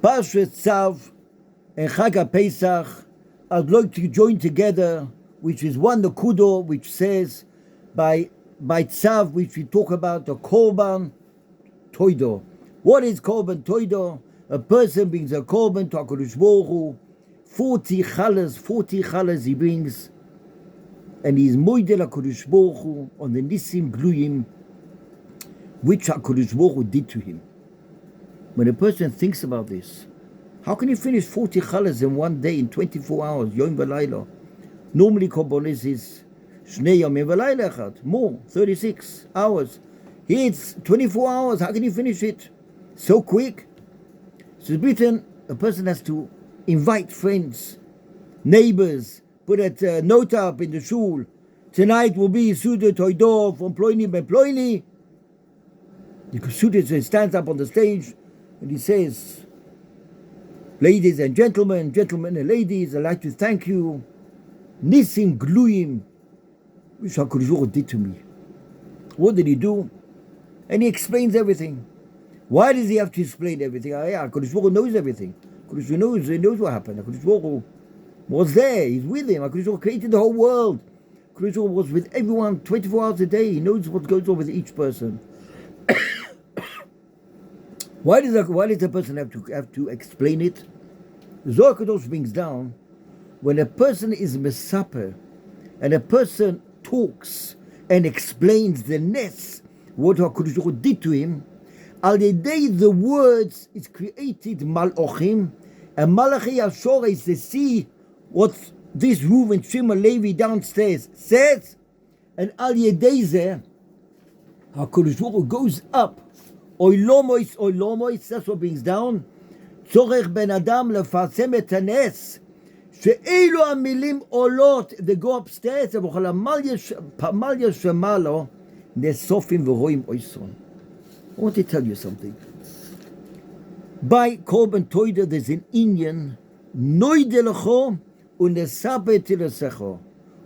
Pashas Tzav and Chag Pesach, I'd like to join together, which is one Nakudo, which says by Tzav, which we talk about the Korban Toido. What is Korban Toido? A person brings a Korban to HaKadosh Baruch Hu, 40 challahs he brings, and he's moidel HaKadosh Baruch Hu on the Nisim Gluyim, which HaKadosh Baruch Hu did to him. When a person thinks about this, how can you finish 40 challahs in one day, in 24 hours, Yom V'Layla? Normally Korbanos is Shnei Yomim V'Layla Echad, more, 36 hours. Here it's 24 hours, how can you finish it so quick? So in Britain, a person has to invite friends, neighbors, put a note up in the shul. Tonight will be Suda Toido from Ploini Ben Ploini. The Suda stands up on the stage and he says, ladies and gentlemen and ladies, I'd like to thank you. Nisim Gluyim, which HaKadosh Baruch Hu did to me. What did he do? And he explains everything. Why does he have to explain everything? HaKadosh Baruch Hu knows everything. HaKadosh Baruch Hu knows what happened. HaKadosh Baruch Hu was there. He's with him. HaKadosh Baruch Hu created the whole world. HaKadosh Baruch Hu was with everyone 24 hours a day. He knows what goes on with each person. Why does a person have to explain it? Zohar Kadosh brings down, when a person is mesaper and a person talks and explains the nes, what HaKadosh Baruch Hu did to him, al yedei the words is created malochim, and Malachi Ashora is to see what this Reuven, Shimon, Levi downstairs says, and al yedei zeh, HaKadosh Baruch Hu goes up. Oilomois, that's what brings down. Tzorech ben Adam lefarsem et hanes. She'elu hamilim olot, they go upstairs, v'chol hamal yeshema lo, nesofim v'roim oison. I want to tell you something. By Korban Toida, there's an Indian, noide lecho, unesabe tilesecho.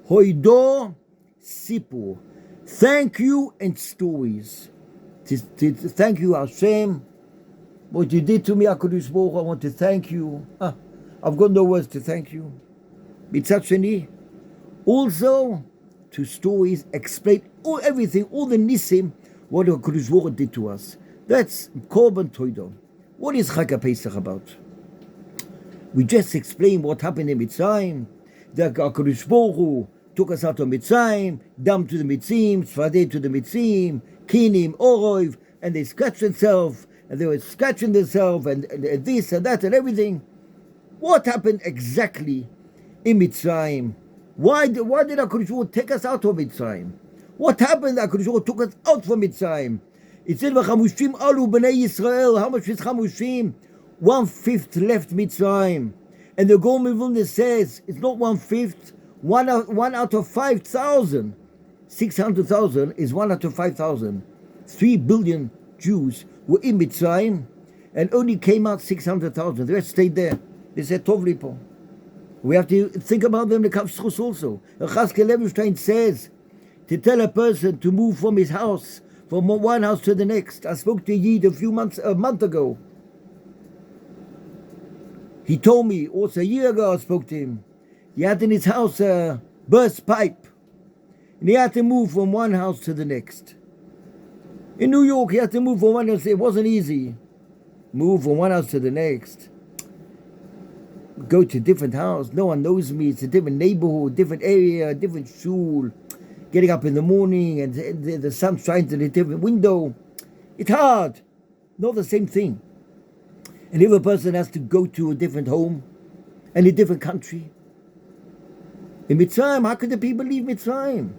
Hoido sipur. Thank you and stories. To thank you, Hashem, what you did to me, HaKadosh Baruch Hu, I want to thank you. I've got no words to thank you. Mitzat Sheni, also to stories, explain everything, all the nisim, what HaKadosh Baruch Hu did to us. That's Korban Toido. What is Chag Pesach about? We just explained what happened in Mitzrayim. That HaKadosh Baruch Hu took us out of Mitzrayim, Dam to the Mitzim, Sfadeh to the Mitzim, Kinim, Oroiv, and they scratched themselves, and they were scratching themselves, and this and that and everything. What happened exactly in Mitzrayim? Why did HaKadosh Baruch Hu take us out of Mitzrayim? What happened that HaKadosh Baruch Hu took us out from Mitzrayim? It said, "V'chamushim alu b'nei Yisrael." How much is chamushim? 1/5 left Mitzrayim, and the Gaon Vilna says it's not 1/5. One out of 5,000. 600,000 is 1 out of 5,000. 3 billion Jews were in Mitzrayim and only came out 600,000. The rest stayed there. They said, Tov lipo. We have to think about them, the Kavschus also. Chazkel Levenstein says to tell a person to move from his house, from one house to the next. I spoke to Yid a month ago. He told me, also a year ago I spoke to him. He had in his house a burst pipe. And he had to move from one house to the next. In New York, he had to move from one house. It wasn't easy. Move from one house to the next. Go to a different house. No one knows me. It's a different neighborhood, different area, different shul. Getting up in the morning and the sun shines in a different window. It's hard. Not the same thing. And if a person has to go to a different home and a different country. In Mitzrayim, how could the people leave Mitzrayim?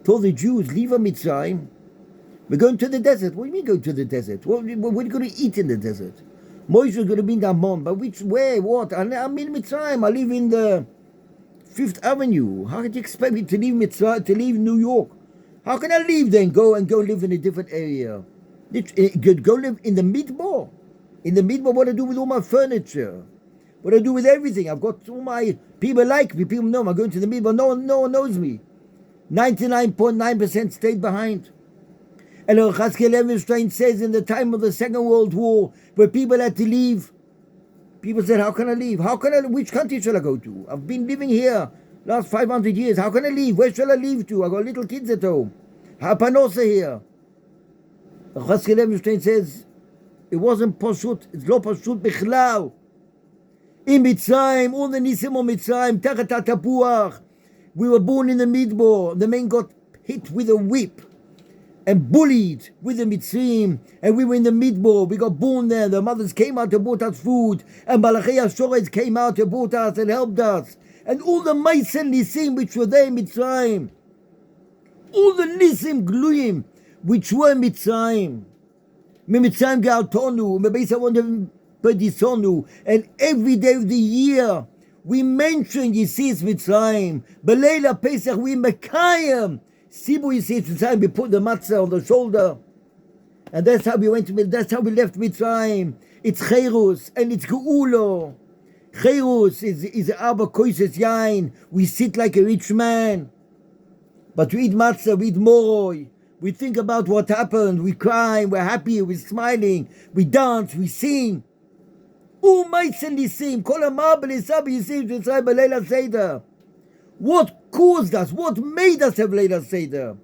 Told the Jews, leave a Mitzrayim. We're going to the desert. What do you mean go to the desert? What are you going to eat in the desert? Moshe is going to be in Damon, but where, what? I'm in Mitzrayim. I live in the 5th Avenue. How could you expect me to leave Mitzrayim, to leave New York? How can I leave then? Go live in a different area. Go live in the Midbar. In the Midbar, what do I do with all my furniture? What do I do with everything? I've got all my people like me. People know I'm going to the Midbar. No one knows me. 99.9% stayed behind. And Chazkel Levenstein says in the time of the Second World War, where people had to leave, People said, how can I leave? Which country shall I go to? I've been living here last 500 years. How can I leave? Where shall I leave to? I got little kids at home. Hapanosa here. The Chaskel Ebenstein says, it wasn't Pashut, it's lo Pashut Bichlal. In Mitzrayim, all the Nisim of Mitzrayim, Tachat HaTapuach. We were born in the Midbar. The men got hit with a whip and bullied with the Mitzrayim, and we were in the Midbar. We got born there. The mothers came out to bought us food, and Malachei HaShoretz came out to bought us and helped us. And all the Ma'aseh Nisim which were there in Mitzrayim, all the Nisim Gluyim which were in Mitzrayim, Mitzrayim Ga'altonu, Mebeis HaVonim Pedisonu, and every day of the year we mention Yisis Mitzrayim. Beleila Pesach we Mekayim Sibu Yisis Mitzrayim. We put the matzah on the shoulder, and that's how we went to. That's how we left Mitzrayim. It's Cherus and it's Geulo. Cherus is Abba Koises Yain. We sit like a rich man, but we eat matzah, we eat moroi. We think about what happened. We cry. We're happy. We're smiling. We dance. We sing. What caused us? What made us have Leila Seder?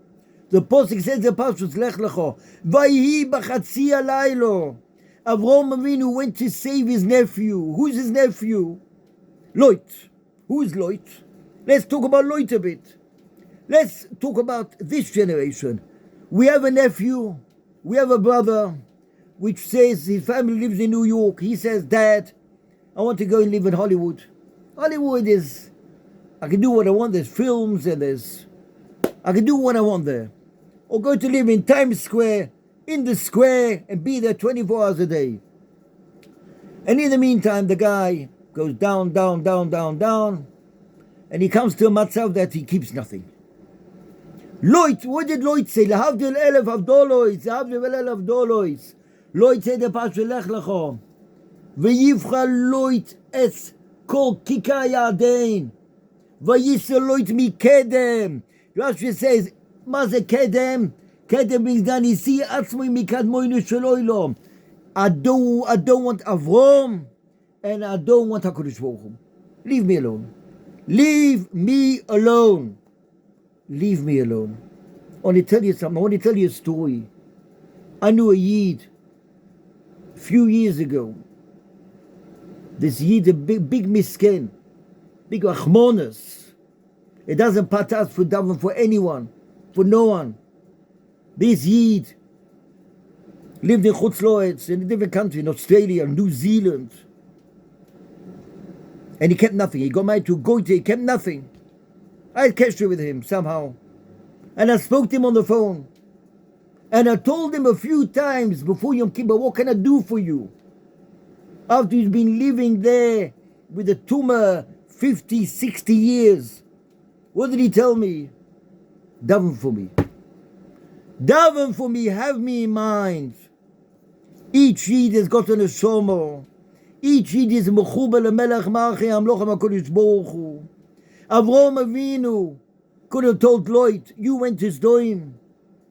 The Pasuk says the Pashut Lech Lecho. Vayhi b'chatzi alaylo. Avraham Avinu went to save his nephew. Who's his nephew? Lot. Who is Lot? Let's talk about Lot a bit. Let's talk about this generation. We have a nephew. We have a brother which says his family lives in New York. He says, Dad, I want to go and live in Hollywood. Hollywood is, I can do what I want. There's films and I can do what I want there. Or go to live in Times Square, in the square, and be there 24 hours a day. And in the meantime, the guy goes down, down, down, down, down, and he comes to a matzav that he keeps nothing. Lot, what did Lot say? Lahavdil elef avdolois, lahavdil elef avdolois. Lot said the Pashut Lech Lecho. V'yivcha Lot es kol kika yadein. V'yisel Lot mikedem. Rashi says, מה זה קדם? קדם means דניסי עצמי מקדמונו של עולם. I don't want Avram, and I don't want HaKadosh Baruch Hu. Leave me alone. Leave me alone. Leave me alone. I want to tell you something. I want to tell you a story. I knew a Yid a few years ago. This Yid, a big misken, big achmonas. It doesn't patas for daven for anyone, for no one. This Yid lived in Chutz Loetz, in a different country, in Australia, New Zealand. And he kept nothing. He got married to a goite, he kept nothing. I had kesher with him somehow. And I spoke to him on the phone. And I told him a few times before Yom Kippur, what can I do for you? After he's been living there with a tumor 50, 60 years. What did he tell me? Daven for me. Daven for me, have me in mind. Each Yid has got an neshama. Each Yid is mechuber lemelech malchei hamloch HaKadosh Baruch Hu. Avraham Avinu could have told Lot, you went to Sdoim.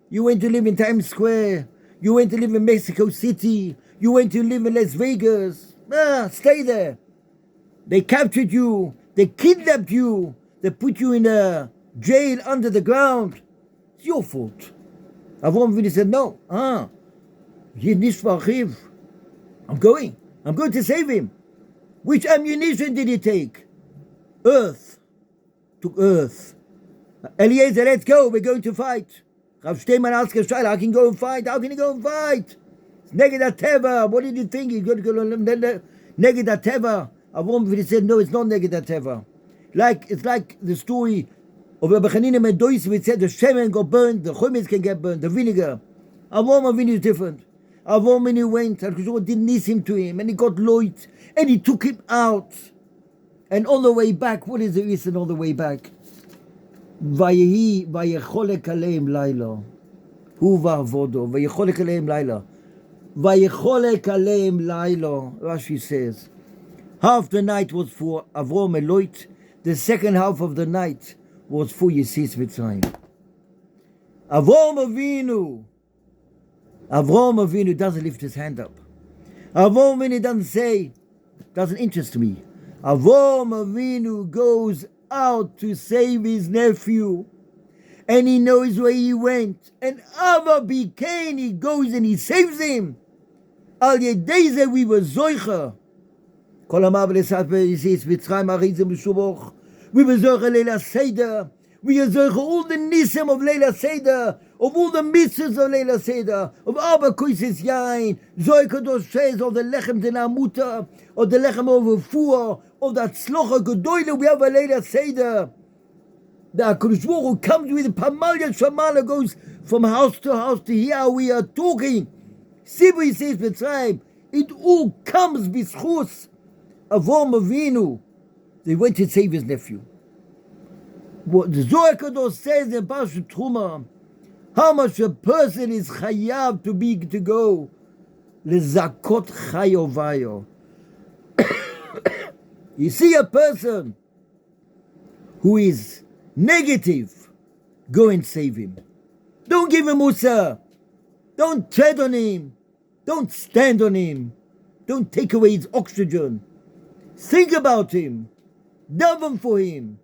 You went to live in Times Square. You went to live in Mexico City. You went to live in Las Vegas. Stay there. They captured you. They kidnapped you. They put you in a jail under the ground. It's your fault. Avraham Avinu said, no. I'm going. I'm going to save him. Which ammunition did he take? Earth. Took earth. Eliezer, let's go. We're going to fight. Rav Steinman asked a child, how can you go and fight? How can you go and fight? It's Neged HaTeva. What did you think? He's going to go Neged HaTeva. Avraham Avinu said, no, it's not Neged HaTeva. It's like the story of Rabbi Chanina Mendois, which said the shemen got burned, the chometz can get burned, the vinegar. Avraham Avinu is different. Avraham Avinu went, and God did nisim to him, and he got Lot, and he took him out. And on the way back, what is the reason on the way back? Vayecholek aleim laila. Hu va'avodo. Vayecholek aleim laila. Vayecholek aleim laila. Rashi says, half the night was for Avraham and Lot. The second half of the night was for Yisis Mitzrayim. Avraham Avinu doesn't lift his hand up. Avraham Avinu doesn't say, doesn't interest me. Avram Avinu goes out to save his nephew, and he knows where he went. And Ava Bikain, he goes and he saves him. Al Yedei Zeh we were zoicha. Kol ha'mav l'sat v'yis Mitzrayim ha'rizim v'shuboch. We were zoicha Leila Seder. We are zoicha all the nisim of Leila Seder, of all the mitzvahs of Leila Seder, of Arba Koises Yain, zoicha doshes, of the lechem denamuta, of the lechem of Refuah, of that slocha gedoyle we have a Leila Seder. The HaKadosh Baruch Hu comes with Pamalya Shamala, goes from house to hear how we are talking. Sibui says Mitzrayim, it all comes b'schus Avram Avinu. They went to save his nephew. What the Zohar Kadosh says in Parashat Truma, how much a person is chayav to go lezakot chayovayo. You see a person who is negative, go and save him. Don't give him musa. Don't tread on him. Don't stand on him. Don't take away his oxygen. Think about him. Daven for him.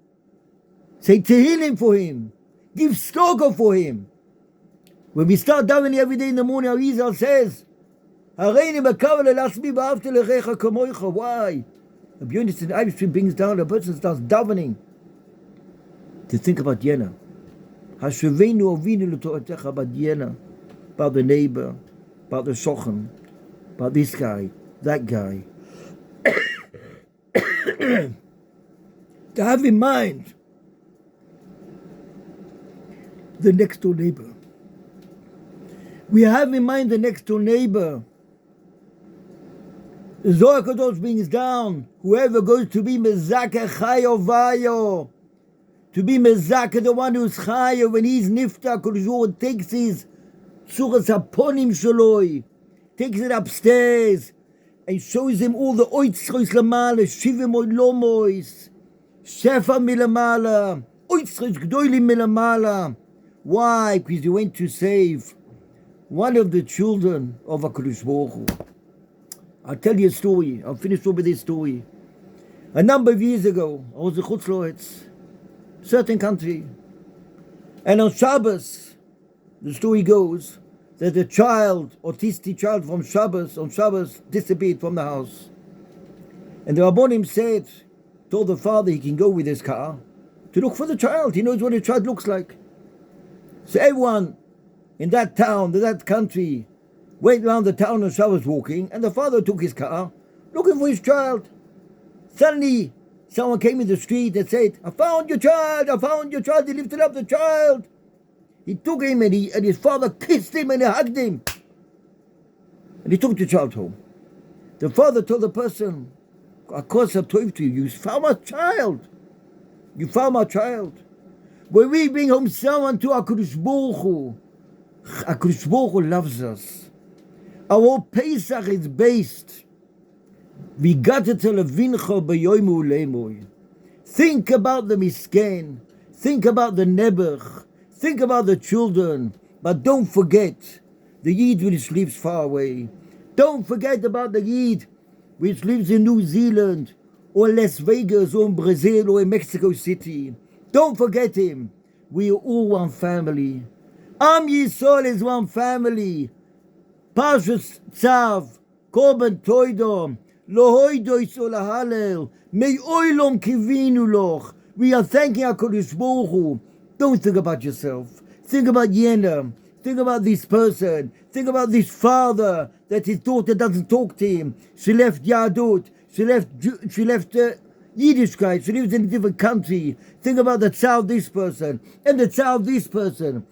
Say tehillim for him. Give stoka for him. When we start davening every day in the morning, Arizal says, Hareini b'kavel elasmi b'avte lechecha kamoicha. Why? The B'yonis in Irish brings down, a person starts davening to think about Yena. Hashuvenu avinu l'to'atecha, about Yena, about the neighbor, about the shochan, about this guy, that guy. To have in mind the next door neighbor. We have in mind the next door neighbor. The Zohar Kadosh brings down, whoever goes to be mezakeh chayovayo, to be mezakeh, the one who's chayo, when he's nifta, Kadosh Baruch Hu takes his suras haponim shaloi, takes it upstairs, and shows him all the oitzchos lamala, shivim oilomois, shefa milamala, oitzchos gdoilim milamala. Why? Because he went to save one of the children of HaKadosh Baruch Hu. I'll tell you a story. I'll finish with this story. A number of years ago, I was in Chutz La'aretz, certain country, and on Shabbos, the story goes that a child, autistic child from Shabbos, on Shabbos, disappeared from the house. And the Rabbonim said, told the father he can go with his car to look for the child. He knows what a child looks like. So everyone in that town, in that country, went around the town on Shabbos walking, and the father took his car, looking for his child. Suddenly, someone came in the street and said, I found your child, I found your child. He lifted up the child. He took him and his father kissed him and he hugged him. And he took the child home. The father told the person, of course I told you, you found my child. You found my child. When we bring home someone to HaKadosh Baruch Hu, HaKadosh Baruch Hu loves us. Our Pesach is based. Think about the misken. Think about the nebuch. Think about the children. But don't forget the Yid which lives far away. Don't forget about the Yid which lives in New Zealand or Las Vegas or in Brazil or in Mexico City. Don't forget him. We are all one family. Am Yisrael is one family. Pashas Tzav, Korban Toidom, Lohoidois Olahalel, May Oilom Kivinu Loch. We are thanking HaKadosh Baruch Hu. Don't think about yourself. Think about Yena. Think about this person. Think about this father that his daughter doesn't talk to him. She left Yadut. She left Yiddishkeit. She lives in a different country. Think about the tzar of this person and the tzar of this person.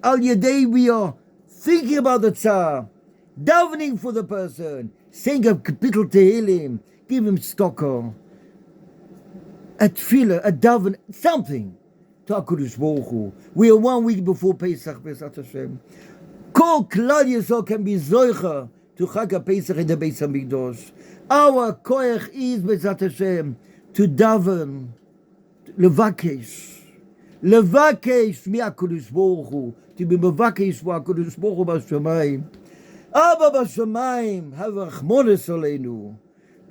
Al Yadei, we are thinking about the tzar, davening for the person, saying a kapitel tehillim, give him stocker, a tefillah, a daven, something to HaKadosh Baruch Hu. We are 1 week before Pesach, Pesach Hashem. Kol Klal Yisrael can be zoicha to Chag HaPesach in the Beis HaMikdash. Our koyach is, Pesach Hashem, to daven, levakesh mi HaKadosh Baruch Hu, to be mevakesh for HaKadosh Baruch Hu b'shamayim. Abba b'shamayim, have rachmones aleinu,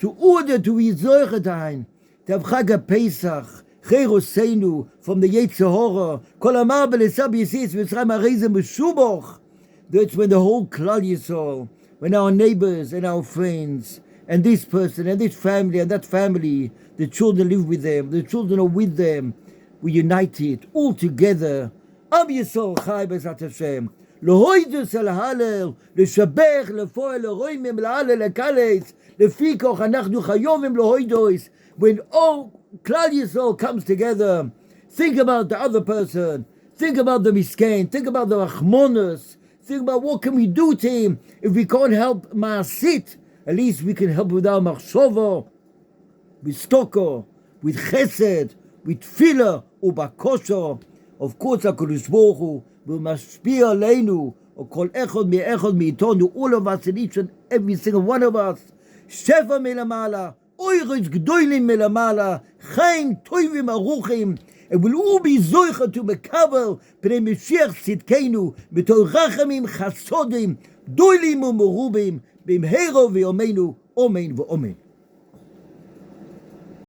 to order to resolve time, to have Chag Pesach, Cherosenu, from the Yetzer Hara, Kol Amar B'Lesav Yisis, Mitzrayim Arezeh Meshuboch. That's when the whole Klal Yisrael, when our neighbors and our friends, and this person and this family and that family, the children live with them, the children are with them, we united all together. Am Yisrael Chai B'Ezrat Hashem. Lehoidus el Halel, לשבח, לפועל, לרוימם, להלל, לקלס, לפי כוח אנחנו חיובים להוידוס. When all Klal Yisrael comes together, think about the other person, think about the miskin, think about the Rachmonos, think about what can we do to him. If we can't help Ma'asit, at least we can help with our Machshova, with Stoko, with Chesed, with Tfilah, Ubakosho. Of course, HaKadosh Baruch Hu will mashpia aleinu, or kol echad me'itonu, all of us, and each and every single one of us. Shefa melamala, oiris gdoilim melamala, chaim toivim aruchim, and we'll all be zoicha to mekavel, pnei Mashiach tzidkenu, b'tol rachamim chasodim, doilim u'merubim, b'imhero v'yomeinu, omen v'omen.